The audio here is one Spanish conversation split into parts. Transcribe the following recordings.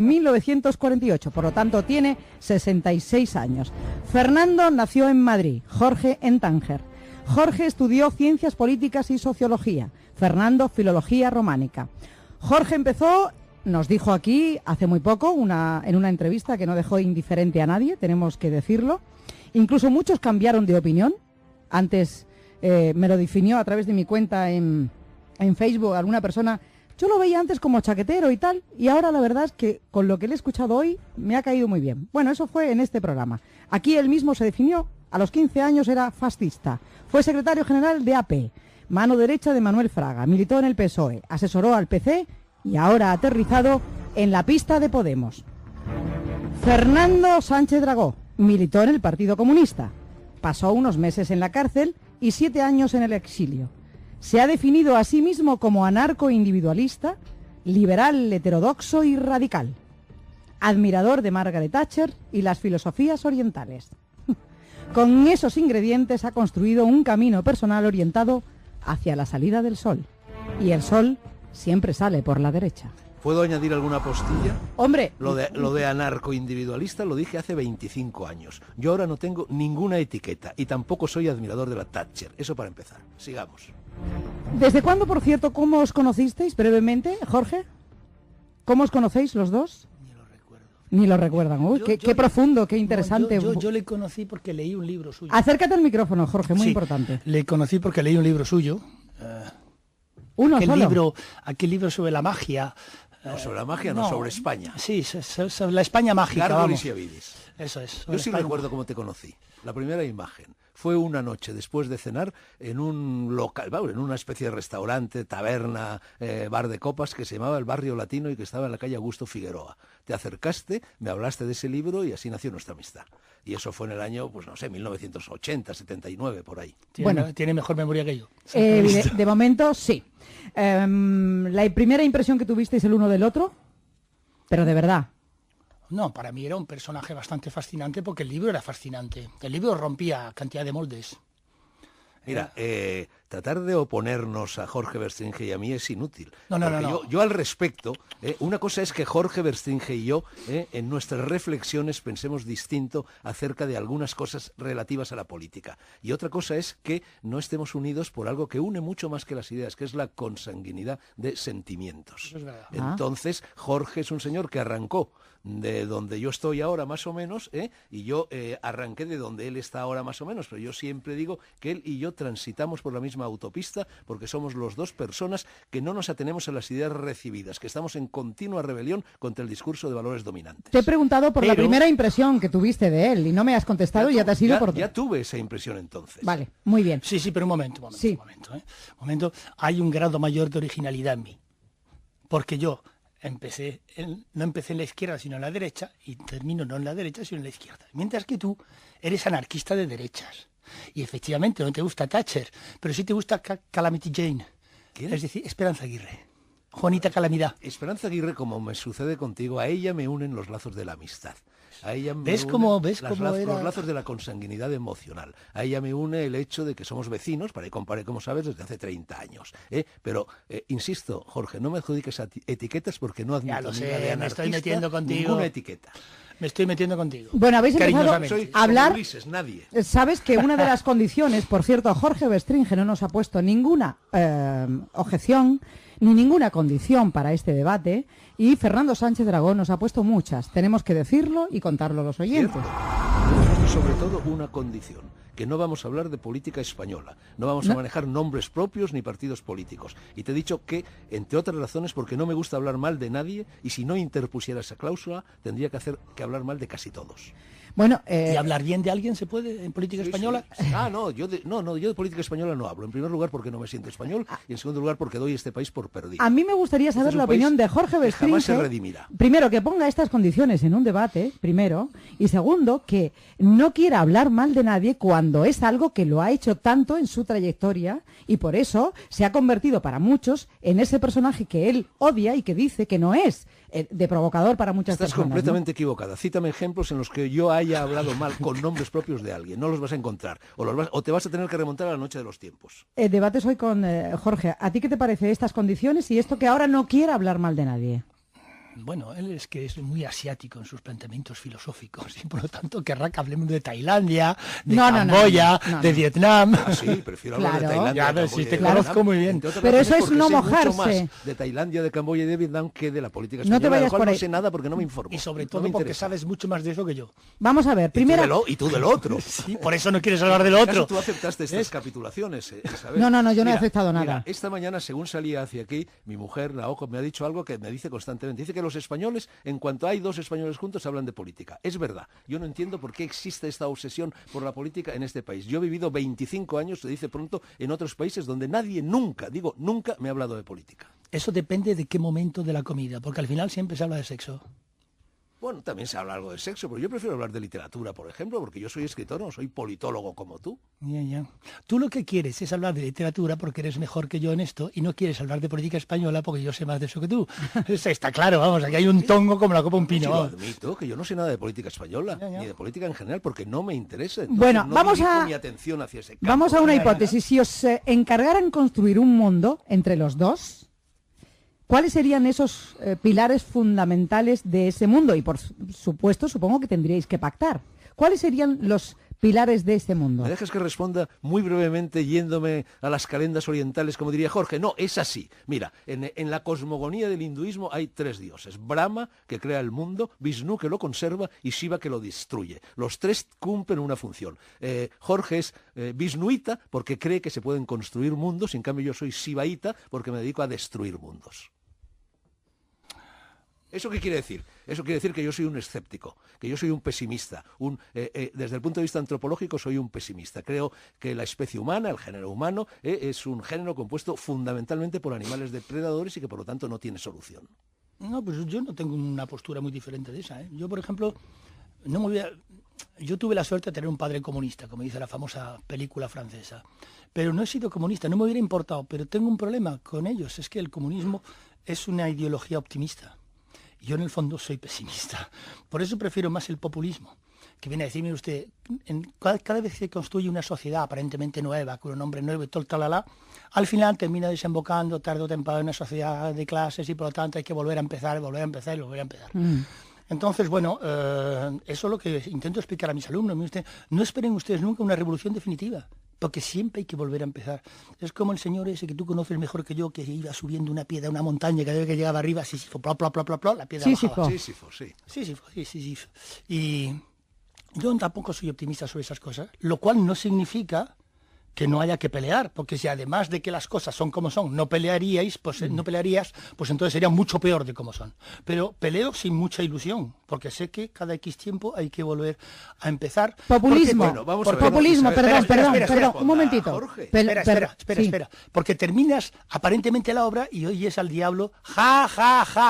1948, por lo tanto tiene 66 años. Fernando nació en Madrid, Jorge en Tánger. Jorge estudió Ciencias Políticas y Sociología, Fernando Filología Románica. Jorge empezó, nos dijo aquí hace muy poco, en una entrevista que no dejó indiferente a nadie, tenemos que decirlo. Incluso muchos cambiaron de opinión. Antes me lo definió a través de mi cuenta en Facebook alguna persona. Yo lo veía antes como chaquetero y tal, y ahora la verdad es que con lo que le he escuchado hoy me ha caído muy bien. Bueno, eso fue en este programa. Aquí él mismo se definió, a los 15 años era fascista, fue secretario general de AP, mano derecha de Manuel Fraga, militó en el PSOE, asesoró al PC y ahora ha aterrizado en la pista de Podemos. Fernando Sánchez Dragó, militó en el Partido Comunista, pasó unos meses en la cárcel y 7 años en el exilio. Se ha definido a sí mismo como anarco-individualista, liberal, heterodoxo y radical. Admirador de Margaret Thatcher y las filosofías orientales. Con esos ingredientes ha construido un camino personal orientado hacia la salida del sol. Y el sol siempre sale por la derecha. ¿Puedo añadir alguna postilla? Hombre, Lo de anarco-individualista lo dije hace 25 años. Yo ahora no tengo ninguna etiqueta y tampoco soy admirador de la Thatcher. Eso para empezar. Sigamos. ¿Desde cuándo, por cierto, cómo os conocisteis brevemente, Jorge? ¿Cómo os conocéis los dos? Ni lo recuerdo. Ni lo recuerdan. Uy, qué profundo, qué interesante. Yo le conocí porque leí un libro suyo. Acércate al micrófono, Jorge, muy importante. Le conocí porque leí un libro suyo. ¿Uno solo? Aquel libro sobre la magia. No, sobre la magia, no, sobre España. Sí, sobre la España mágica. Gárgoles y Avidis. Eso es. Yo sí recuerdo cómo te conocí. La primera imagen fue una noche después de cenar en un local, en una especie de restaurante, taberna, bar de copas que se llamaba el Barrio Latino y que estaba en la calle Augusto Figueroa. Te acercaste, me hablaste de ese libro y así nació nuestra amistad. Y eso fue en el año, pues no sé, 1980, 79, por ahí. Tiene mejor memoria que yo. De momento, sí. La primera impresión que tuvisteis el uno del otro, pero de verdad. No, para mí era un personaje bastante fascinante porque el libro era fascinante. El libro rompía cantidad de moldes. Mira, tratar de oponernos a Jorge Verstringe y a mí es inútil. No. Yo al respecto, una cosa es que Jorge Verstringe y yo, en nuestras reflexiones pensemos distinto acerca de algunas cosas relativas a la política. Y otra cosa es que no estemos unidos por algo que une mucho más que las ideas, que es la consanguinidad de sentimientos. Eso es verdad. Entonces, Jorge es un señor que arrancó de donde yo estoy ahora más o menos, y yo arranqué de donde él está ahora más o menos, pero yo siempre digo que él y yo transitamos por la misma autopista porque somos los dos personas que no nos atenemos a las ideas recibidas, que estamos en continua rebelión contra el discurso de valores dominantes. Te he preguntado por la primera impresión que tuviste de él y no me has contestado y ya te has ido por... Ya tuve esa impresión entonces. Vale, muy bien. Sí, pero un momento. Hay un grado mayor de originalidad en mí, porque yo no empecé en la izquierda sino en la derecha y termino no en la derecha sino en la izquierda. Mientras que tú eres anarquista de derechas. Y efectivamente no te gusta Thatcher, pero sí te gusta Calamity Jane. ¿Quién? Es decir, Esperanza Aguirre. Juanita Calamidad. Esperanza Aguirre, como me sucede contigo, a ella me unen los lazos de la amistad. A ella me ¿Ves cómo era? Los lazos de la consanguinidad emocional. A ella me une el hecho de que somos vecinos, para que compare, como sabes, desde hace 30 años. Pero, insisto, Jorge, no me adjudiques etiquetas porque no admito ninguna de anarquista, me estoy metiendo contigo. Ninguna etiqueta. Me estoy metiendo contigo. Bueno, habéis empezado a hablar... Ulises, nadie. Sabes que una de las condiciones, por cierto, Jorge Verstringe no nos ha puesto ninguna objeción ni ninguna condición para este debate y Fernando Sánchez Dragó nos ha puesto muchas. Tenemos que decirlo y contarlo a los oyentes. Y sobre todo una condición, que no vamos a hablar de política española, no vamos a manejar nombres propios ni partidos políticos. Y te he dicho que, entre otras razones, porque no me gusta hablar mal de nadie y si no interpusiera esa cláusula, tendría que hablar mal de casi todos. Bueno, ¿y hablar bien de alguien se puede en política española? Sí. Yo de política española no hablo. En primer lugar porque no me siento español y en segundo lugar porque doy este país por perdido. A mí me gustaría saber la opinión de Jorge Verstringe. Jamás se redimirá. Primero, que ponga estas condiciones en un debate, primero, y segundo, que no quiera hablar mal de nadie cuando es algo que lo ha hecho tanto en su trayectoria y por eso se ha convertido para muchos en ese personaje que él odia y que dice que no es de provocador para muchas personas. Estás completamente equivocada. Cítame ejemplos en los que yo haya hablado mal con nombres propios de alguien. No los vas a encontrar. O te vas a tener que remontar a la noche de los tiempos. Debates hoy con Jorge. ¿A ti qué te parece estas condiciones y esto que ahora no quiera hablar mal de nadie? Bueno, él es que es muy asiático en sus planteamientos filosóficos y por lo tanto querrá que hablemos de Tailandia, de Camboya, de Vietnam. Ah, sí, prefiero hablar de Tailandia. Ya, si te conozco muy bien. Pero eso es no mojarse. Mucho más de Tailandia, de Camboya y de Vietnam que de la política española, No te vayas por ahí. No sé nada porque no me informo. Y sobre todo porque sabes mucho más de eso que yo. Vamos a ver, primero... Y tú del otro. Sí, por eso no quieres hablar del otro. Tú aceptaste estas capitulaciones, Isabel. No, yo no he aceptado nada. Mira, esta mañana, según salía hacia aquí, mi mujer, Naoko, me ha dicho algo que me dice constantemente. Dice que los españoles, en cuanto hay dos españoles juntos, hablan de política. Es verdad. Yo no entiendo por qué existe esta obsesión por la política en este país. Yo he vivido 25 años, se dice pronto, en otros países donde nadie nunca me ha hablado de política. Eso depende de qué momento de la comida, porque al final siempre se habla de sexo. Bueno, también se habla algo de sexo, pero yo prefiero hablar de literatura, por ejemplo, porque yo soy escritor, no soy politólogo como tú. Ya. Tú lo que quieres es hablar de literatura porque eres mejor que yo en esto y no quieres hablar de política española porque yo sé más de eso que tú. Está claro, vamos, aquí hay un tongo como la copa un pino. Yo admito que yo no sé nada de política española, ni de política en general, porque no me interesa. Entonces, bueno, no vamos a mi atención hacia ese campo. Vamos a una hipótesis. Si os encargaran construir un mundo entre los dos, ¿cuáles serían esos pilares fundamentales de ese mundo? Y por supuesto, supongo que tendríais que pactar. ¿Cuáles serían los pilares de ese mundo? ¿Me dejas que responda muy brevemente yéndome a las calendas orientales, como diría Jorge? No, es así. Mira, en la cosmogonía del hinduismo hay tres dioses. Brahma, que crea el mundo, Vishnu, que lo conserva, y Shiva, que lo destruye. Los tres cumplen una función. Jorge es Vishnuita, porque cree que se pueden construir mundos, y en cambio yo soy Shivaíta, porque me dedico a destruir mundos. ¿Eso qué quiere decir? Eso quiere decir que yo soy un escéptico, que yo soy un pesimista. Desde el punto de vista antropológico soy un pesimista. Creo que la especie humana, el género humano, es un género compuesto fundamentalmente por animales depredadores y que por lo tanto no tiene solución. No, pues yo no tengo una postura muy diferente de esa. Yo, por ejemplo, yo tuve la suerte de tener un padre comunista, como dice la famosa película francesa. Pero no he sido comunista, no me hubiera importado. Pero tengo un problema con ellos, es que el comunismo es una ideología optimista. Yo en el fondo soy pesimista. Por eso prefiero más el populismo, que viene a decirme usted, cada vez que construye una sociedad aparentemente nueva, con un nombre nuevo y todo el talala, al final termina desembocando tarde o temprano en una sociedad de clases y por lo tanto hay que volver a empezar. Entonces, bueno, eso es lo que intento explicar a mis alumnos. No esperen ustedes nunca una revolución definitiva, porque siempre hay que volver a empezar. Es como el señor ese que tú conoces mejor que yo, que iba subiendo una piedra, una montaña, cada vez que llegaba arriba, Sísifo, la piedra bajaba. Sísifo. Y yo tampoco soy optimista sobre esas cosas, lo cual no significa que no haya que pelear, porque si además de que las cosas son como son, no pelearías, pues entonces sería mucho peor de como son. Pero peleo sin mucha ilusión, porque sé que cada X tiempo hay que volver a empezar. Populismo, perdón, un momentito. Espera, porque terminas aparentemente la obra y oyes al diablo,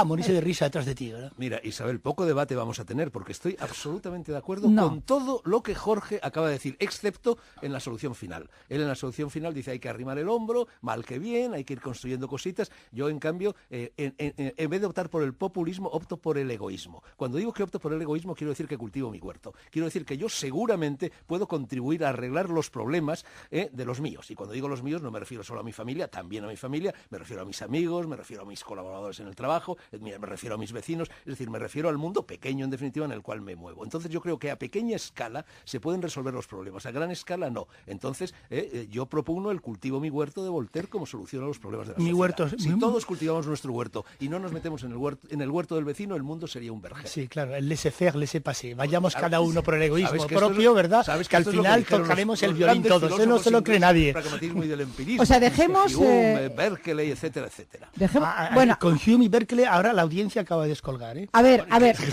morirse de risa detrás de ti, ¿verdad? Mira, Isabel, poco debate vamos a tener, porque estoy absolutamente de acuerdo con todo lo que Jorge acaba de decir, excepto en la solución final. Él en la solución final dice hay que arrimar el hombro, mal que bien, hay que ir construyendo cositas. Yo, en cambio, en vez de optar por el populismo, opto por el egoísmo. Cuando digo que opto por el egoísmo, quiero decir que cultivo mi huerto. Quiero decir que yo seguramente puedo contribuir a arreglar los problemas de los míos. Y cuando digo los míos no me refiero solo a mi familia, también a mi familia, me refiero a mis amigos, me refiero a mis colaboradores en el trabajo, me refiero a mis vecinos, es decir, me refiero al mundo pequeño, en definitiva, en el cual me muevo. Entonces yo creo que a pequeña escala se pueden resolver los problemas, a gran escala no. Entonces yo propugno el cultivo mi huerto de Voltaire como solución a los problemas de la sociedad. Si todos cultivamos nuestro huerto y no nos metemos en el huerto del vecino, el mundo sería un vergel. Sí, claro, el laissez-faire, laissez-passer. Vayamos cada uno por el egoísmo propio, ¿verdad? Sabes que al final tocaremos el violín todos. Eso no se lo cree nadie. Pragmatismo y del empirismo. O sea, dejemos... Hume, Berkeley, etcétera. Bueno, con Hume y Berkeley ahora la audiencia acaba de descolgar, ¿eh? A ver,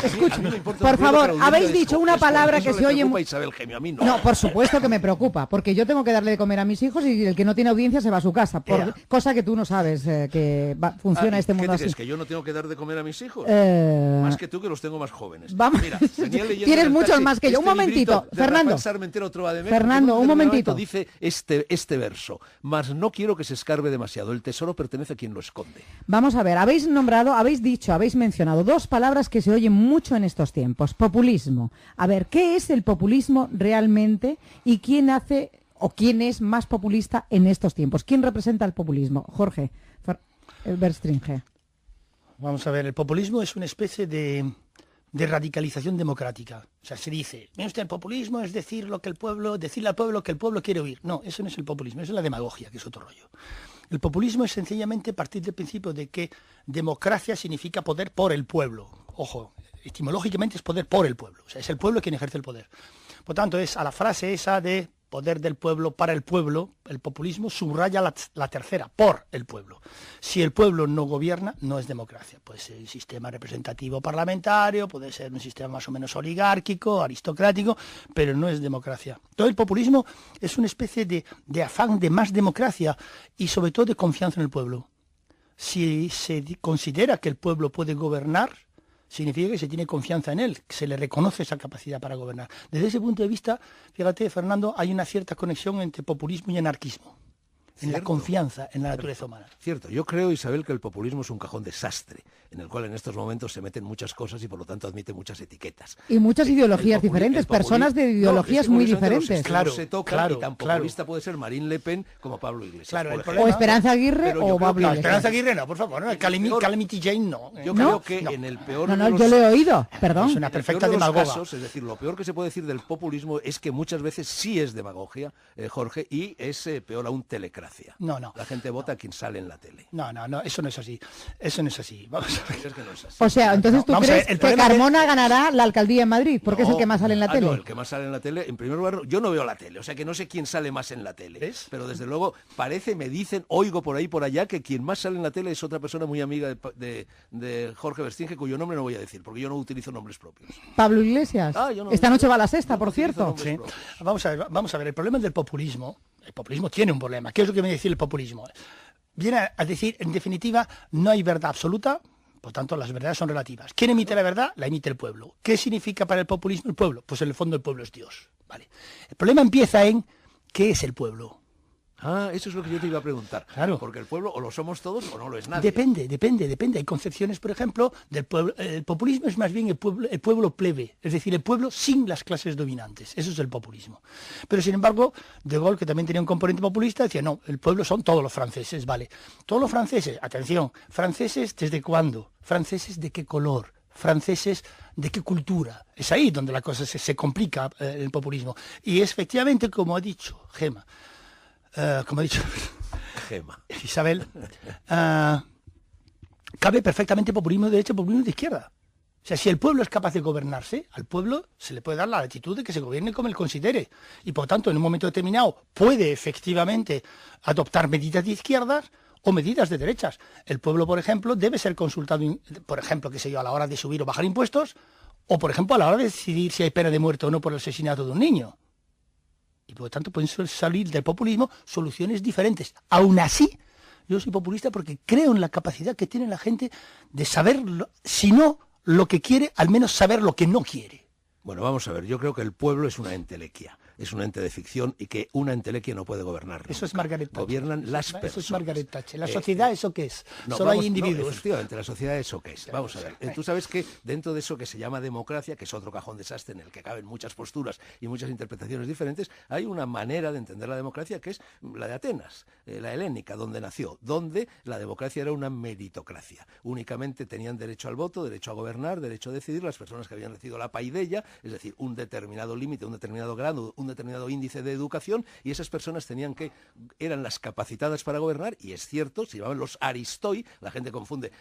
escucha, por favor, habéis dicho una palabra que se oye... Isabel Gemio, a mí no. No, por supuesto que me preocupa, porque yo tengo que darle de comer a mis hijos y el que no tiene audiencia se va a su casa, cosa que tú no sabes que funciona este mundo ¿qué así. ¿Es que yo no tengo que dar de comer a mis hijos? Más que tú, que los tengo más jóvenes. Vamos. Mira, tienes muchos más que yo. Un momentito, Fernando, un momentito. Dice este verso, mas no quiero que se escarbe demasiado, el tesoro pertenece a quien lo esconde. Vamos a ver, habéis mencionado dos palabras que se oyen mucho en estos tiempos, populismo. A ver, ¿qué es el populismo realmente y quién hace o quién es más populista en estos tiempos? ¿Quién representa el populismo? Jorge Verstringe. vamos a ver, el populismo es una especie de radicalización democrática. O sea, se dice, mire usted, el populismo es decirle al pueblo que el pueblo quiere oír. No, eso no es el populismo, eso es la demagogia, que es otro rollo. El populismo es sencillamente partir del principio de que democracia significa poder por el pueblo. Ojo, etimológicamente es poder por el pueblo. O sea, es el pueblo quien ejerce el poder. Por tanto, es a la frase esa de poder del pueblo para el pueblo, el populismo subraya la tercera, por el pueblo. Si el pueblo no gobierna, no es democracia. Puede ser un sistema representativo parlamentario, puede ser un sistema más o menos oligárquico, aristocrático, pero no es democracia. Todo el populismo es una especie de afán de más democracia y sobre todo de confianza en el pueblo. Si se considera que el pueblo puede gobernar, significa que se tiene confianza en él, que se le reconoce esa capacidad para gobernar. Desde ese punto de vista, fíjate, Fernando, hay una cierta conexión entre populismo y anarquismo, en la confianza en la naturaleza humana. Cierto, yo creo, Isabel, que el populismo es un cajón desastre, en el cual en estos momentos se meten muchas cosas y por lo tanto admite muchas etiquetas. Y muchas ideologías diferentes, personas de ideologías muy diferentes. Claro, se toca, y tan populista puede ser Marine Le Pen como Pablo Iglesias. Claro, o Esperanza Aguirre o Pablo Iglesias. Esperanza Aguirre no, por favor, no, Calamity Jane no. Yo creo que en el peor de los... yo lo he oído, perdón. Es una perfecta demagoga. Casos, es decir, lo peor que se puede decir del populismo es que muchas veces sí es demagogia, Jorge, y es peor aún telecracia. No. La gente vota a quien sale en la tele. No, eso no es así. Eso no es así. Vamos a ver. Es que no es así. O sea, entonces tú crees que Carmona ganará la alcaldía en Madrid, porque es el que más sale en la tele. No, el que más sale en la tele, en primer lugar, yo no veo la tele, o sea que no sé quién sale más en la tele. ¿Ves? Pero desde luego, me dicen, oigo por ahí, por allá, que quien más sale en la tele es otra persona muy amiga de Jorge Vercinge, cuyo nombre no voy a decir, porque yo no utilizo nombres propios. Pablo Iglesias. Esta noche va a la sexta, por cierto. Sí. Vamos a ver, el problema del populismo, el populismo tiene un problema. ¿Qué es lo que viene a decir el populismo? Viene a decir, en definitiva, no hay verdad absoluta, por tanto las verdades son relativas. ¿Quién emite la verdad? La emite el pueblo. ¿Qué significa para el populismo el pueblo? Pues en el fondo el pueblo es Dios. ¿Vale? El problema empieza en ¿qué es el pueblo? Eso es lo que yo te iba a preguntar. Claro. Porque el pueblo o lo somos todos o no lo es nadie. Depende. Hay concepciones, por ejemplo, del pueblo. El populismo es más bien el pueblo plebe, es decir, el pueblo sin las clases dominantes. Eso es el populismo. Pero sin embargo, De Gaulle, que también tenía un componente populista, decía, no, el pueblo son todos los franceses, ¿vale? Todos los franceses, atención, franceses ¿desde cuándo? Franceses ¿de qué color? Franceses ¿de qué cultura? Es ahí donde la cosa se complica, el populismo. Y es efectivamente, como ha dicho Gemma, Isabel, cabe perfectamente populismo de derecha y populismo de izquierda. O sea, si el pueblo es capaz de gobernarse, al pueblo se le puede dar la latitud de que se gobierne como él considere. Y por tanto, en un momento determinado, puede efectivamente adoptar medidas de izquierdas o medidas de derechas. El pueblo, por ejemplo, debe ser consultado, por ejemplo, qué sé yo, a la hora de subir o bajar impuestos, o por ejemplo, a la hora de decidir si hay pena de muerte o no por el asesinato de un niño. Y por lo tanto pueden salir del populismo soluciones diferentes. Aún así, yo soy populista porque creo en la capacidad que tiene la gente de saber, si no lo que quiere, al menos saber lo que no quiere. Bueno, vamos a ver, yo creo que el pueblo es una entelequia, es un ente de ficción y que una entelequia no puede gobernar nunca. Eso es Margaret Thatcher. Gobiernan las personas. Eso es Margaret Thatcher. ¿La sociedad eso qué es? Solo hay individuos. No, efectivamente, la sociedad eso qué es. Vamos a ver, tú sabes que dentro de eso que se llama democracia, que es otro cajón desastre en el que caben muchas posturas y muchas interpretaciones diferentes, hay una manera de entender la democracia que es la de Atenas, la helénica, donde nació, donde la democracia era una meritocracia. Únicamente tenían derecho al voto, derecho a gobernar, derecho a decidir las personas que habían recibido la paideia, es decir, un determinado límite, un determinado grado, un determinado índice de educación, y esas personas eran las capacitadas para gobernar, y es cierto, se llamaban los aristoi, la gente confunde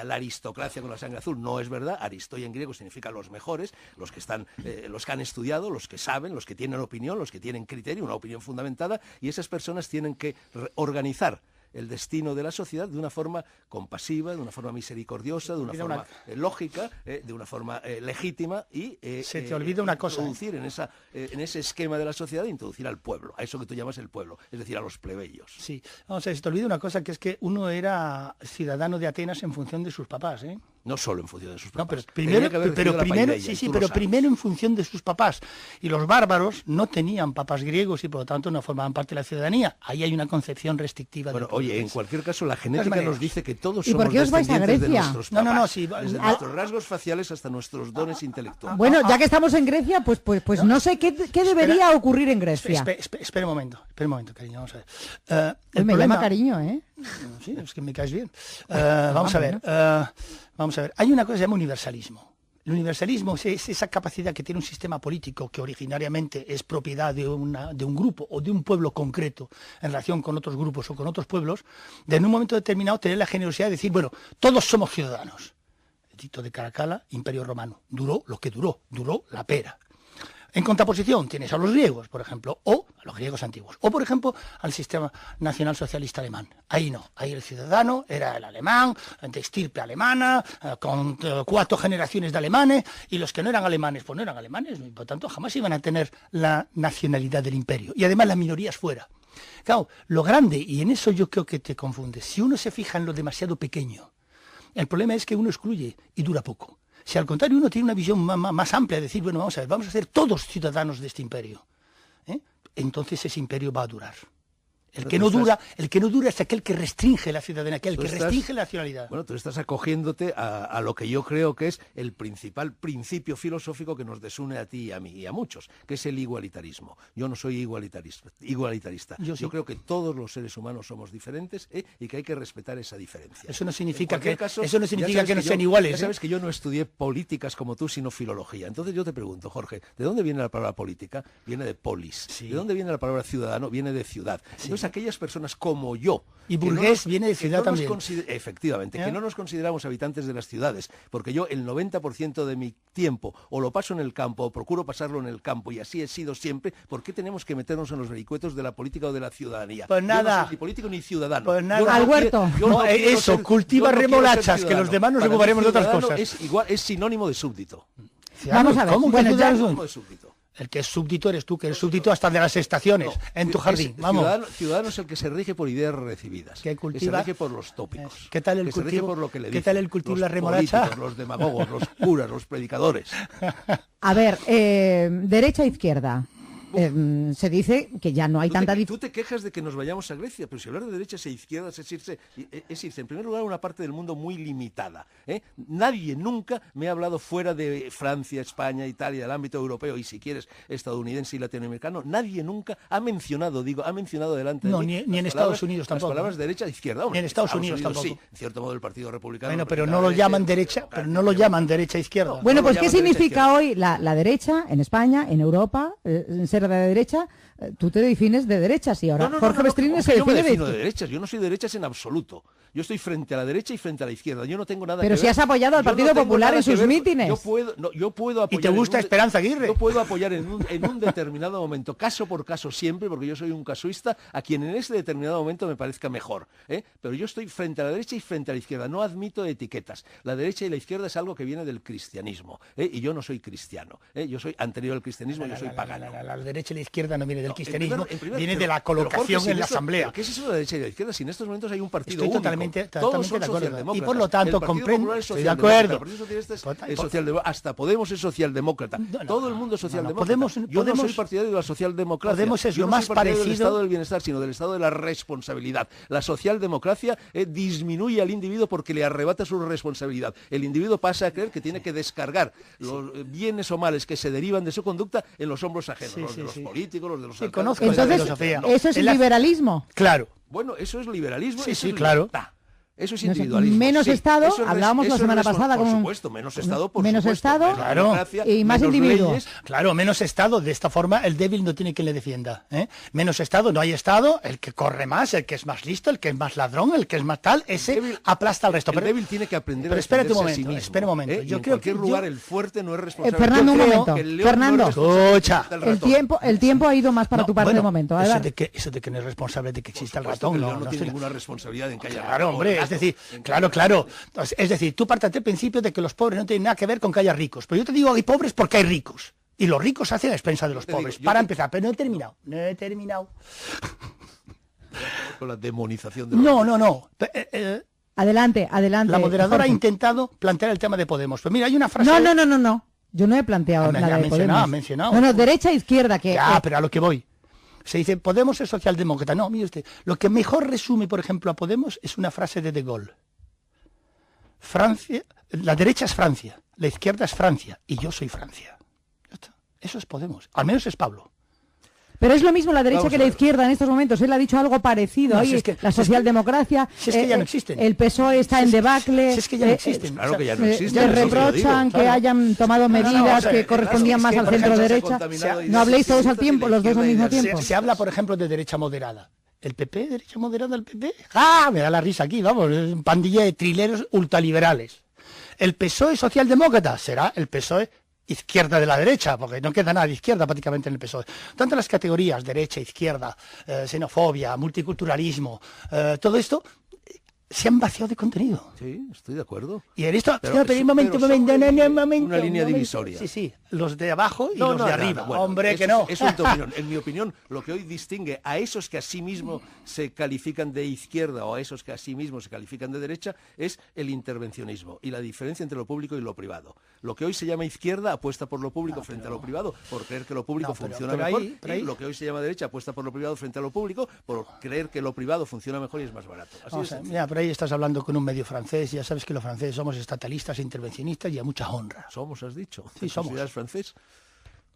la aristocracia con la sangre azul, no es verdad, aristoi en griego significa los mejores, los que han estudiado, los que saben, los que tienen opinión, los que tienen criterio, una opinión fundamentada, y esas personas tienen que organizar el destino de la sociedad de una forma compasiva, de una forma misericordiosa, de una forma lógica, de una forma legítima y se te olvida una cosa, introducir en ese esquema de la sociedad, introducir al pueblo, a eso que tú llamas el pueblo, es decir, a los plebeyos. Sí, vamos a ver, se te olvida una cosa, que es que uno era ciudadano de Atenas en función de sus papás, ¿eh? No solo en función de sus papás. No, pero primero en función de sus papás. Y los bárbaros no tenían papás griegos y por lo tanto no formaban parte de la ciudadanía. Ahí hay una concepción restrictiva. Bueno, oye, en cualquier caso, la genética nos dice que todos somos descendientes de nuestros papás. No, sí. Desde nuestros rasgos faciales hasta nuestros dones intelectuales. Bueno, ya que estamos en Grecia, pues no sé qué debería ocurrir en Grecia. Espera un momento, cariño, vamos a ver. Me llama cariño, ¿eh? Sí, es que me caes bien. Vamos a ver. Hay una cosa que se llama universalismo. El universalismo es esa capacidad que tiene un sistema político que originariamente es propiedad de un grupo o de un pueblo concreto en relación con otros grupos o con otros pueblos, de en un momento determinado tener la generosidad de decir, bueno, todos somos ciudadanos. Edicto de Caracalla, Imperio Romano. Duró lo que duró la pera. En contraposición tienes a los griegos, por ejemplo, o a los griegos antiguos, o por ejemplo al sistema nacional socialista alemán. Ahí no, ahí el ciudadano era el alemán, de estirpe alemana, con 4 generaciones de alemanes, y los que no eran alemanes, pues no eran alemanes, y por tanto jamás iban a tener la nacionalidad del imperio, y además las minorías fuera. Claro, lo grande, y en eso yo creo que te confundes, si uno se fija en lo demasiado pequeño, el problema es que uno excluye y dura poco. Si al contrario uno tiene una visión más amplia, de decir, bueno, vamos a ser todos ciudadanos de este imperio, entonces ese imperio va a durar. El que no dura es aquel que restringe la ciudadanía, aquel que restringe la nacionalidad. Bueno, tú estás acogiéndote a lo que yo creo que es el principal principio filosófico que nos desune a ti y a mí y a muchos, que es el igualitarismo. Yo no soy igualitarista. Yo creo que todos los seres humanos somos diferentes y que hay que respetar esa diferencia. Eso no significa que no sean iguales. Ya sabes que yo no estudié políticas como tú, sino filología. Entonces yo te pregunto, Jorge, ¿de dónde viene la palabra política? Viene de polis. Sí. ¿De dónde viene la palabra ciudadano? Viene de ciudad. Sí. Entonces aquellas personas como yo... Y burgués viene de ciudad también. Efectivamente, que no nos consideramos habitantes de las ciudades, porque yo el 90% de mi tiempo o lo paso en el campo o procuro pasarlo en el campo, y así he sido siempre. ¿Por qué tenemos que meternos en los vericuetos de la política o de la ciudadanía? Pues nada. Yo no soy ni político ni ciudadano. Pues nada. Al huerto. Eso, cultiva remolachas, que los demás nos ocuparemos de otras cosas. Es sinónimo de súbdito. Vamos a ver. ¿Cómo Bueno, que ya... Sinónimo de súbdito. El que es súbdito eres tú, que eres súbdito hasta de las estaciones, en tu jardín. Vamos. Ciudadano es el que se rige por ideas recibidas, que cultiva, se rige por los tópicos. ¿Qué tal el cultivo? Se rige por lo que le dicen. ¿Qué tal el cultivo los la remolacha? Políticos, los demagogos, los curas, los predicadores. A ver, derecha e izquierda. Se dice que ya no hay tanta diferencia. Tú te quejas de que nos vayamos a Grecia, pero si hablar de derechas e izquierdas es irse en primer lugar a una parte del mundo muy limitada. Nadie nunca me ha hablado fuera de Francia, España, Italia, del ámbito europeo y si quieres estadounidense y latinoamericano, nadie nunca ha mencionado delante de mí ni en Estados Unidos tampoco. Las palabras derecha e izquierda. Ni en Estados Unidos tampoco. Sí, en cierto modo el Partido Republicano. Bueno, pero no lo llaman derecha, e izquierda. Bueno, pues ¿qué significa hoy la derecha en España, en Europa, ser de derecha? Tú te defines de derechas y ahora Jorge Vestrini se define de derechas. Yo no soy de derechas en absoluto. Yo estoy frente a la derecha y frente a la izquierda. Yo no tengo nada Pero que si ver. has apoyado al Partido Popular en sus mítines. Yo puedo apoyar. ¿Y te gusta Esperanza Aguirre? Yo puedo apoyar en un determinado momento, caso por caso siempre, porque yo soy un casuista, a quien en ese determinado momento me parezca mejor. Pero yo estoy frente a la derecha y frente a la izquierda. No admito etiquetas. La derecha y la izquierda es algo que viene del cristianismo. Y yo no soy cristiano. Yo soy anterior al cristianismo, yo soy pagano. La derecha y la izquierda no viene del cristianismo, viene de la colocación en la asamblea. ¿Qué es eso de la derecha y la izquierda? Si en estos momentos hay un partido único. Totalmente de acuerdo. Y por lo tanto comprendo. Estoy de acuerdo. El Partido Socialista es socialdemócrata. Hasta Podemos es socialdemócrata. Todo el mundo es socialdemócrata. Yo no soy partidario de la socialdemocracia. Podemos es lo no más soy parecido del estado del bienestar, sino del estado de la responsabilidad. La socialdemocracia disminuye al individuo porque le arrebata su responsabilidad. El individuo pasa a creer que tiene que descargar los bienes o males que se derivan de su conducta en los hombros ajenos, los de los políticos, los de los alcaldes. Entonces, eso es el liberalismo. Claro. Bueno, eso es liberalismo. Sí, claro. Eso es individualismo. Menos Estado, hablábamos la semana pasada con... Por supuesto, menos Estado, menos Estado, claro, y más individuo. Leyes. Claro, menos Estado, de esta forma el débil no tiene quien le defienda. Menos Estado, no hay Estado, el que corre más, el que es más listo, el que es más ladrón, el que es más tal, ese débil, aplasta al resto. El débil tiene que aprender a defenderse un momento, a sí mismo. Espera un momento. Yo creo que en lugar el fuerte no es responsable. Fernando, un momento. Fernando, escucha. El tiempo ha ido más para tu parte de momento. Eso de que no es responsable de que exista el ratón, no tiene ninguna responsabilidad en que haya Claro, hombre, es decir, Claro. Es decir, tú partes del principio de que los pobres no tienen nada que ver con que haya ricos. Pero yo te digo hay pobres porque hay ricos. Y los ricos hacen a expensa de los pobres. Para empezar, pero no he terminado. Con la demonización de los No. Adelante. La moderadora ha intentado plantear el tema de Podemos. Pues mira, hay una frase... No. Yo no he planteado nada de Podemos. mencionado. No, derecha e izquierda. Pero a lo que voy. Se dice, Podemos es socialdemócrata. No, mire usted, lo que mejor resume, por ejemplo, a Podemos es una frase de Gaulle. Francia, la derecha es Francia, la izquierda es Francia, y yo soy Francia. Eso es Podemos, al menos es Pablo. Pero es lo mismo la derecha Vamos que a la ver. izquierda en estos momentos. Él ha dicho algo parecido. No, Ahí, si es que- la socialdemocracia. si es que ya no existen. El PSOE está en debacle. Si es que ya no existen. Claro que ya no Le existe. le eso te lo digo. reprochan que claro. hayan tomado medidas vamos a ver, que correspondían claro, más es que, al por centro ejemplo, se ha derecha. contaminado de No habléis todos al izquierdas y tiempo, de los dos al izquierda mismo y de tiempo. Se habla, por ejemplo, de derecha moderada. ¿El PP, derecha moderada del PP? ¡Ah! Me da la risa aquí, vamos, es una pandilla de trileros ultraliberales. ¿El PSOE socialdemócrata? Será el PSOE izquierda de la derecha, porque no queda nada de izquierda prácticamente en el PSOE. Tanto las categorías, derecha, izquierda, xenofobia, multiculturalismo, todo esto se han vaciado de contenido. Sí, estoy de acuerdo. Y en esto, Pero pero eso- un momento, pero un momento, sobre un momento, una línea un momento. divisoria. Sí, sí, los de abajo y los de arriba. Bueno, Hombre, eso que no. Eso en tu opinión. En mi opinión, lo que hoy distingue a esos que a sí mismos se califican de izquierda o a esos que a sí mismos se califican de derecha es el intervencionismo y la diferencia entre lo público y lo privado. Lo que hoy se llama izquierda apuesta por lo público frente a lo privado por creer que lo público funciona pero mejor, ahí- pero y ahí- lo que hoy se llama derecha apuesta por lo privado frente a lo público por creer que lo privado funciona mejor y es más barato. Así Vamos es. a ver, mira, por ahí estás hablando con un medio francés, ya sabes que los franceses somos estatalistas, intervencionistas y a mucha honra. Somos, has dicho. Sí, ¿Te somos. consideras francés?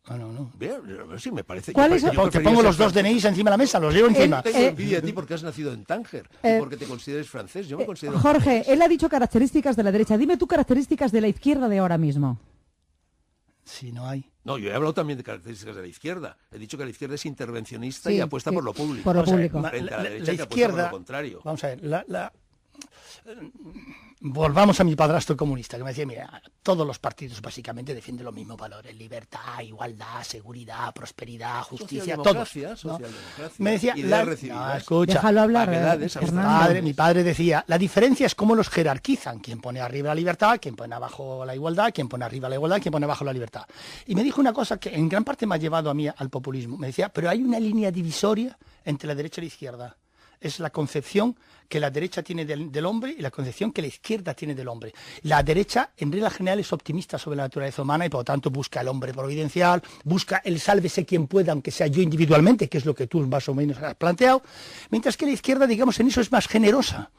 No. Bien, sí, me parece. ¿Cuál yo es pre- el- yo Te prefería pongo ser los dos francés. DNIs encima de la mesa, los llevo encima. Tengo envidia de ti porque has nacido en Tánger y porque te consideres francés. Yo me considero Jorge, francés. él ha dicho características de la derecha. Dime tú características de la izquierda de ahora mismo. Si no hay. No, yo he hablado también de características de la izquierda. He dicho que la izquierda es intervencionista Sí, y apuesta sí, por lo público. por lo Vamos a ver, público. Frente a la derecha que apuesta por izquierda, lo contrario. vamos a ver, volvamos a mi padrastro comunista, que me decía, mira, todos los partidos básicamente defienden los mismos valores, libertad, igualdad, seguridad, prosperidad, justicia, todos. Socialdemocracia, ¿no? socialdemocracia, Me decía, ideas recibidas. escucha, Déjalo hablar, vaguedades, Fernando. mi padre decía, la diferencia es cómo los jerarquizan, quién pone arriba la libertad, quién pone abajo la igualdad, quién pone arriba la igualdad, quién pone abajo la libertad. Y me dijo una cosa que en gran parte me ha llevado a mí al populismo. Me decía, pero hay una línea divisoria entre la derecha y la izquierda. Es la concepción que la derecha tiene del hombre y la concepción que la izquierda tiene del hombre. La derecha, en regla general, es optimista sobre la naturaleza humana y, por lo tanto, busca el hombre providencial, busca el sálvese quien pueda, aunque sea yo individualmente, que es lo que tú más o menos has planteado, mientras que la izquierda, digamos, en eso es más generosa.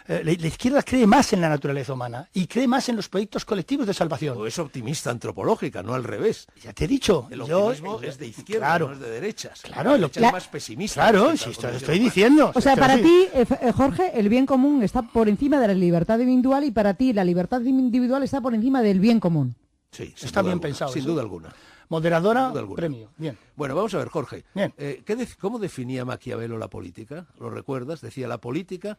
La izquierda cree más en la naturaleza humana y cree más en los proyectos colectivos de salvación. O es optimista antropológica, no al revés. Ya te he dicho. El yo, optimismo es de izquierda, claro, no es de derechas. Claro, la lo derecha que- es más pesimista. Claro, respecto si al esto concepto estoy humano. diciendo. O sea, Esto para sí. ti, Jorge, el bien común está por encima de la libertad individual y para ti la libertad individual está por encima del bien común. Sí, sin Está duda bien alguna, pensado Sin eso. duda alguna. Moderadora, Sin duda alguna. premio. Bien. Bueno, vamos a ver, Jorge. Bien. ¿Cómo definía Maquiavelo la política? ¿Lo recuerdas? Decía la política,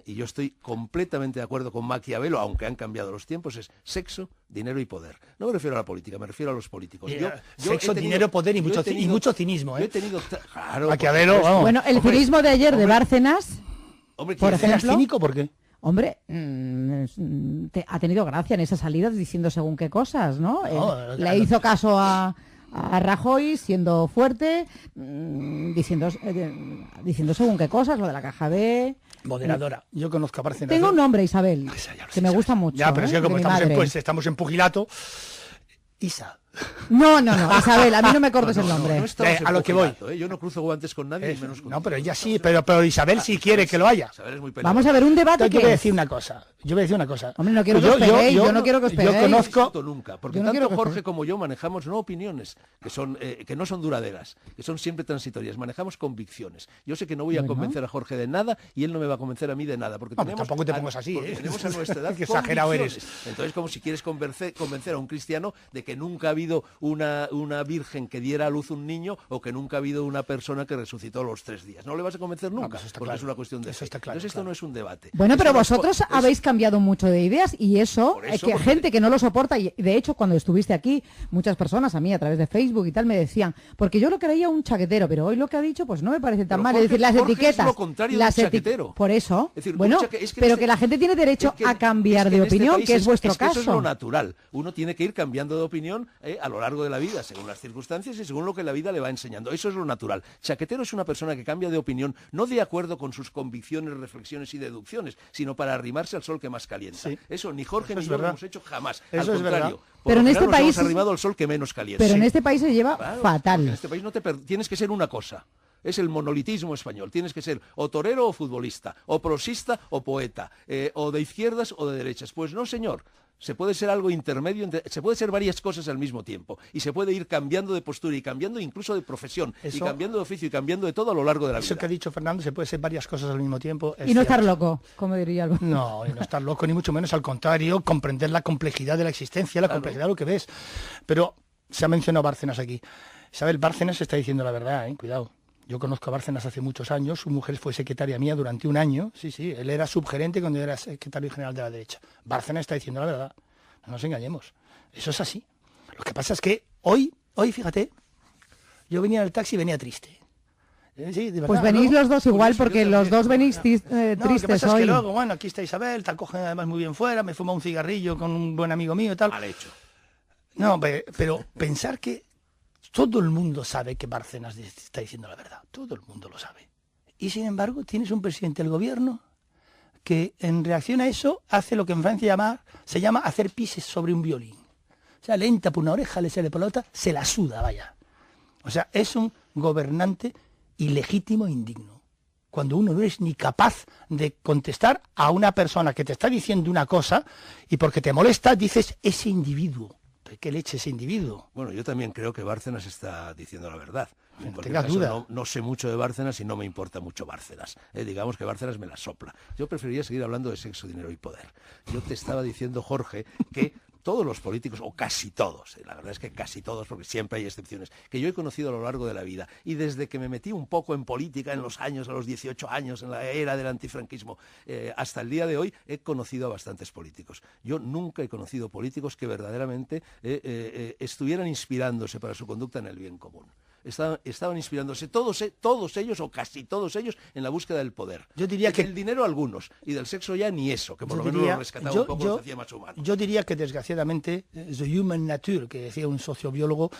y yo estoy completamente de acuerdo con Maquiavelo, aunque han cambiado los tiempos, es sexo, dinero y poder. No me refiero a la política, me refiero a los políticos. Sexo, dinero, poder y mucho cinismo, ¿eh? Yo he tenido... Claro, por Maquiavelo, supuesto. vamos. Bueno, el hombre, cinismo de ayer de Bárcenas, Hombre, por ¿quién- ejemplo, ¿Eres cínico? ¿Por qué? hombre, ha tenido gracia en esas salidas diciendo según qué cosas, ¿no? Le hizo caso a Rajoy siendo fuerte, diciendo según qué cosas, lo de la caja B. Moderadora. Yo conozco a Bárcenas. Tengo un nombre, Isabel, Esa ya lo que sé, me ya lo gusta sé. mucho. Ya, pero es que de como mi estamos madre. estamos en pugilato. Isa. No, Isabel, a mí no me cortes el nombre. No estamos en a lo que voy. pugilato, ¿eh? Yo no cruzo guantes con nadie, y menos con No, pero ella sí, pero Isabel sí quiere que lo haya. Isabel es muy Vamos a ver, un debate Yo que voy a es. decir una cosa. Hombre, no quiero que os peguéis, yo no quiero que os Yo peguéis. conozco... Nunca, porque Yo no quiero tanto que Jorge esté- como yo manejamos no opiniones que no son duraderas, que son siempre transitorias, manejamos convicciones. Yo sé que no voy a convencer a Jorge de nada y él no me va a convencer a mí de nada, porque No, tenemos tampoco te pongas así, porque ¿eh? tenemos a nuestra edad Qué exagerado eres. convicciones. Entonces, como si quieres convencer a un cristiano de que nunca ha habido una virgen que diera a luz un niño o que nunca ha habido una persona que resucitó a los 3 días. No le vas a convencer nunca, pues está porque claro. es una cuestión de Eso fe. está claro, Entonces esto claro. no es un debate. Bueno, Esto pero no es vosotros habéis cambiado mucho de ideas y eso, Por eso, que porque- gente que no lo soporta, y de hecho cuando estuviste aquí, muchas personas a mí a través de Facebook y tal me decían, porque yo lo creía un chaquetero, pero hoy lo que ha dicho pues no me parece tan Pero mal, Jorge- es decir, las Jorge es etiquetas. lo contrario de las un chaquetero. Por eso, Es decir, bueno, un chaque- es que pero este- que la gente tiene derecho a cambiar es que de en este opinión, país que es vuestro que Eso es lo caso. natural. Uno tiene que ir cambiando de opinión a lo largo de la vida, según las circunstancias y según lo que la vida le va enseñando. Eso es lo natural. Chaquetero es una persona que cambia de opinión, no de acuerdo con sus convicciones, reflexiones y deducciones, sino para arrimarse al sol que más calienta. Sí. Eso ni Jorge Eso ni es yo lo verdad. hemos hecho jamás. Eso al es verdad. contrario. Por Pero lo en general este nos hemos país- arrimado al sol que menos calienta. Pero en Sí. este país se lleva Claro, porque fatal. en este país tienes que ser una cosa. Es el monolitismo español. Tienes que ser o torero o futbolista, o prosista o poeta, o de izquierdas o de derechas. Pues no, señor. Se puede ser algo intermedio, se puede ser varias cosas al mismo tiempo. Y se puede ir cambiando de postura y cambiando incluso de profesión. Y cambiando de oficio y cambiando de todo a lo largo de la vida. Eso que ha dicho Fernando, se puede ser varias cosas al mismo tiempo. Y no estar loco, como diría algo. No, y no estar loco, ni mucho menos, al contrario, comprender la complejidad de la existencia, la complejidad de lo que ves. Pero se ha mencionado Bárcenas aquí. Isabel, Bárcenas está diciendo la verdad, cuidado. Yo conozco a Bárcenas hace muchos años, su mujer fue secretaria mía durante un año, sí, él era subgerente cuando yo era secretario general de la derecha. Bárcenas está diciendo la verdad, no nos engañemos, eso es así. Lo que pasa es que hoy, fíjate, yo venía en el taxi y venía triste. Sí, de verdad, pues venís los dos igual, porque los dos venís tristes lo que pasa hoy. Es que luego, bueno, aquí está Isabel, tal, coge además muy bien fuera, me fuma un cigarrillo con un buen amigo mío y tal. Mal hecho. No, pero pensar que todo el mundo sabe que Bárcenas está diciendo la verdad. Todo el mundo lo sabe. Y sin embargo, tienes un presidente del gobierno que en reacción a eso hace lo que en Francia se llama hacer pises sobre un violín. O sea, le entra por una oreja, le sale por la otra, se la suda, vaya. O sea, es un gobernante ilegítimo e indigno. Cuando uno no es ni capaz de contestar a una persona que te está diciendo una cosa y porque te molesta dices ese individuo. ¿Qué leche ese individuo? Bueno, yo también creo que Bárcenas está diciendo la verdad. En cualquier Tenga caso, duda. no sé mucho de Bárcenas y no me importa mucho Bárcenas. Digamos que Bárcenas me la sopla. Yo preferiría seguir hablando de sexo, dinero y poder. Yo te estaba diciendo, Jorge, que todos los políticos, o casi todos, la verdad es que casi todos, porque siempre hay excepciones, que yo he conocido a lo largo de la vida, y desde que me metí un poco en política en los años, a los 18 años, en la era del antifranquismo, hasta el día de hoy, he conocido a bastantes políticos. Yo nunca he conocido políticos que verdaderamente estuvieran inspirándose para su conducta en el bien común. Estaban inspirándose todos ellos o casi todos ellos en la búsqueda del poder. Yo diría que del dinero algunos y del sexo ya ni eso, que por lo menos lo rescataba un poco, los hacía más humanos. Yo diría que desgraciadamente the human nature, que decía un sociobiólogo,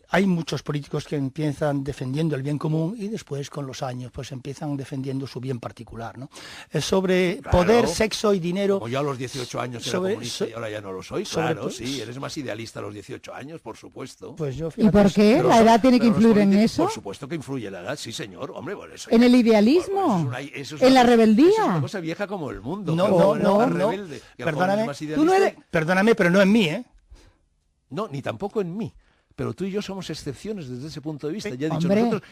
hay muchos políticos que empiezan defendiendo el bien común y después con los años pues empiezan defendiendo su bien particular, ¿no? Sobre poder, sexo y dinero. Como yo a los 18 años era comunista y ahora ya no lo soy, claro, sí, eres más idealista a los 18 años, por supuesto. Pues yo, ¿Y por qué? ¿La edad tiene que influir en eso? Por supuesto que influye la edad, sí señor, hombre, bueno, eso en el idealismo, en la rebeldía. Es una cosa vieja como el mundo. No, rebelde, perdóname, pero no en mí, ¿eh? No, ni tampoco en mí. Pero tú y yo somos excepciones desde ese punto de vista. Ya he dicho,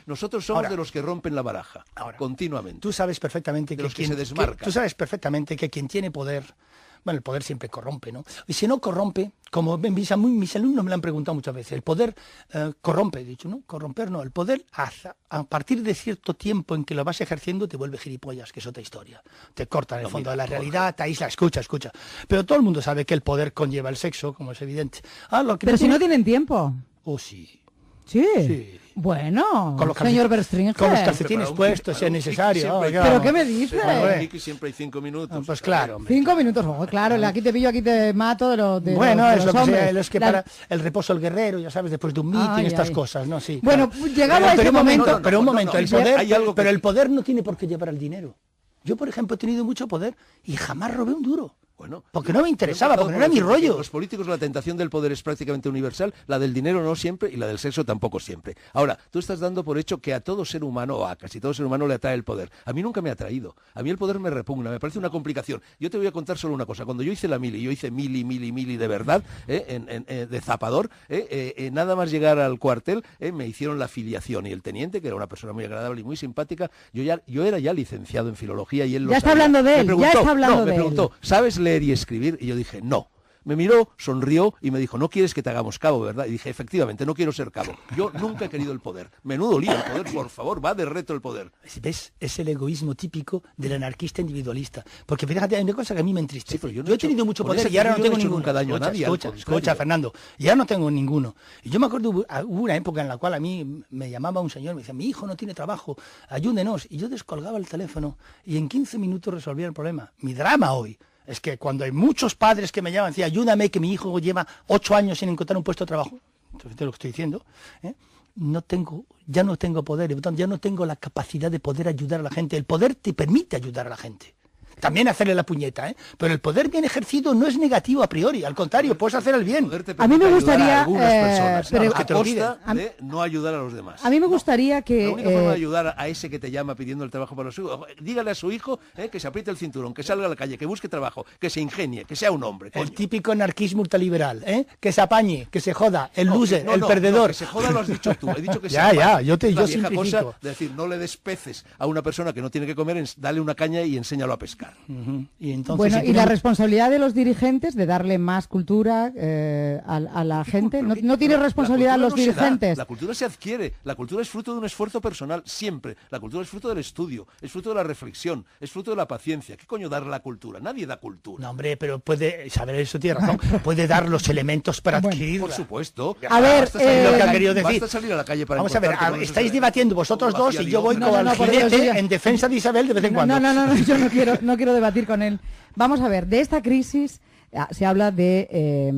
nosotros somos de los que rompen la baraja, continuamente. Tú sabes perfectamente que quien se desmarca. Tú sabes perfectamente que quien tiene poder, bueno, el poder siempre corrompe, ¿no? Y si no corrompe, como mis alumnos me lo han preguntado muchas veces, el poder corrompe, he dicho, ¿no? Corromper no, el poder a partir de cierto tiempo en que lo vas ejerciendo te vuelve gilipollas, que es otra historia. Te corta en el fondo de la realidad, te aísla, escucha. Pero todo el mundo sabe que el poder conlleva el sexo, como es evidente. Pero si no tienen tiempo. Oh, sí. Sí. Bueno, señor Berstringer. Con los calcetines puestos, si es necesario. ¿Pero qué me dices? Siempre hay 5 minutos. Pues claro. 5 minutos, claro, aquí te pillo, aquí te mato de los bueno, es lo que sea, es que para el reposo del guerrero, ya sabes, después de un meeting, estas cosas, ¿no? Sí. Bueno, llegamos a ese momento. Pero un momento, el poder no tiene por qué llevar al dinero. Yo, por ejemplo, he tenido mucho poder y jamás robé un duro. Bueno, porque no me interesaba, porque no era mi rollo. Los políticos, la tentación del poder es prácticamente universal, la del dinero no siempre y la del sexo tampoco siempre. Ahora, tú estás dando por hecho que a todo ser humano, o a casi todo ser humano, le atrae el poder. A mí nunca me ha atraído. A mí el poder me repugna, me parece una complicación. Yo te voy a contar solo una cosa. Cuando yo hice la mili, yo hice mili de verdad, de zapador, nada más llegar al cuartel, me hicieron la filiación y el teniente, que era una persona muy agradable y muy simpática, yo era ya licenciado en filología y él lo sabía. Ya está hablando de él, ya está hablando de él. Me preguntó, ¿sabes leer y escribir? Y yo dije, no. Me miró, sonrió y me dijo, no quieres que te hagamos cabo, ¿verdad? Y dije, efectivamente, no quiero ser cabo. Yo nunca he querido el poder. Menudo lío el poder, por favor, va de reto el poder. ¿Ves? Es el egoísmo típico del anarquista individualista. Porque fíjate, hay una cosa que a mí me entristece. Sí, yo he tenido mucho poder y ahora no tengo ninguno. Daño a nadie, escucha, Fernando, ya no tengo ninguno. Y yo me acuerdo, hubo una época en la cual a mí me llamaba un señor, me decía, mi hijo no tiene trabajo, ayúdenos. Y yo descolgaba el teléfono y en 15 minutos resolvía el problema. Mi drama hoy es que cuando hay muchos padres que me llaman y dicen, ayúdame, que mi hijo lleva 8 años sin encontrar un puesto de trabajo, entonces te lo estoy diciendo, ya no tengo poder, ya no tengo la capacidad de poder ayudar a la gente. El poder te permite ayudar a la gente. también hacerle la puñeta, ¿eh? Pero el poder bien ejercido no es negativo a priori, al contrario, puedes hacer el bien. A mí me gustaría, a algunas personas, pero a costa de no ayudar a los demás. A mí me gustaría que... La única forma de ayudar a ese que te llama pidiendo el trabajo para los hijos, dígale a su hijo que se apriete el cinturón, que salga a la calle, que busque trabajo, que se ingenie, que sea un hombre. Coño. El típico anarquismo ultraliberal, que se apañe, que se joda, el loser, el perdedor. Que se joda lo has dicho tú, he dicho que se yo simplifico. Cosa de decir, no le des peces a una persona que no tiene que comer, dale una caña y enséñalo a pescar. Y entonces, bueno, y la responsabilidad de los dirigentes de darle más cultura a la gente, ¿no tiene responsabilidad los dirigentes? La cultura se adquiere, la cultura es fruto de un esfuerzo personal, siempre. La cultura es fruto del estudio, es fruto de la reflexión, es fruto de la paciencia. ¿Qué coño dar la cultura? Nadie da cultura. No, hombre, pero puede, saber eso tiene razón, puede dar los elementos para adquirirla. Por supuesto. A ver, lo que han querido decir. Basta salir a la calle para vamos a ver, estáis debatiendo vosotros dos y yo voy como al jinete en defensa de Isabel de vez en cuando. No, yo no quiero debatir con él. Vamos a ver, de esta crisis se habla de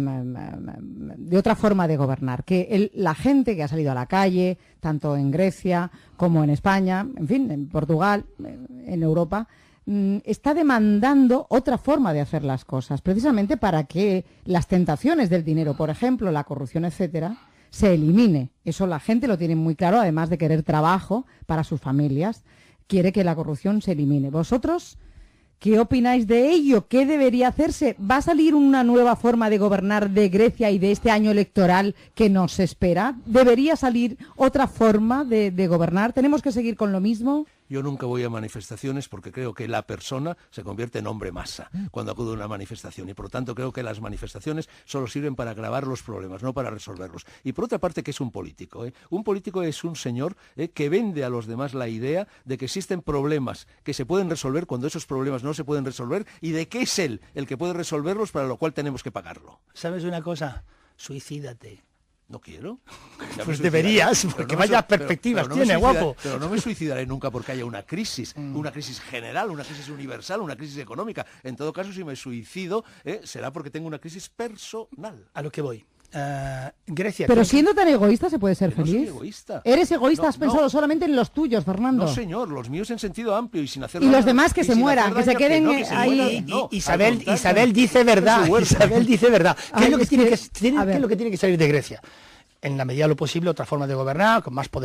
otra forma de gobernar, que la gente que ha salido a la calle, tanto en Grecia como en España, en fin, en Portugal, en Europa, está demandando otra forma de hacer las cosas, precisamente para que las tentaciones del dinero, por ejemplo, la corrupción, etcétera, se elimine. Eso la gente lo tiene muy claro, además de querer trabajo para sus familias, quiere que la corrupción se elimine. ¿Vosotros qué opináis de ello? ¿Qué debería hacerse? ¿Va a salir una nueva forma de gobernar de Grecia y de este año electoral que nos espera? ¿Debería salir otra forma de gobernar? ¿Tenemos que seguir con lo mismo? Yo nunca voy a manifestaciones porque creo que la persona se convierte en hombre masa cuando acude a una manifestación y por lo tanto creo que las manifestaciones solo sirven para agravar los problemas, no para resolverlos. Y por otra parte, ¿qué es un político? Un político es un señor que vende a los demás la idea de que existen problemas que se pueden resolver cuando esos problemas no se pueden resolver y de que es él el que puede resolverlos, para lo cual tenemos que pagarlo. ¿Sabes una cosa? Suicídate. ¿No quiero? Pues deberías, porque no vaya perspectivas tiene, guapo. Pero no me suicidaré nunca porque haya una crisis general, una crisis universal, una crisis económica. En todo caso, si me suicido, será porque tengo una crisis personal. A lo que voy. Grecia. Pero siendo tan egoísta se puede ser feliz. No soy egoísta. Eres egoísta, has pensado solamente en los tuyos, Fernando. No, señor, los míos en sentido amplio y sin hacer daño. Y los demás que se mueran, que se queden ahí. Isabel dice verdad. Isabel dice verdad. ¿Qué es lo que tiene que salir de Grecia? En la medida de lo posible, otra forma de gobernar, con más poder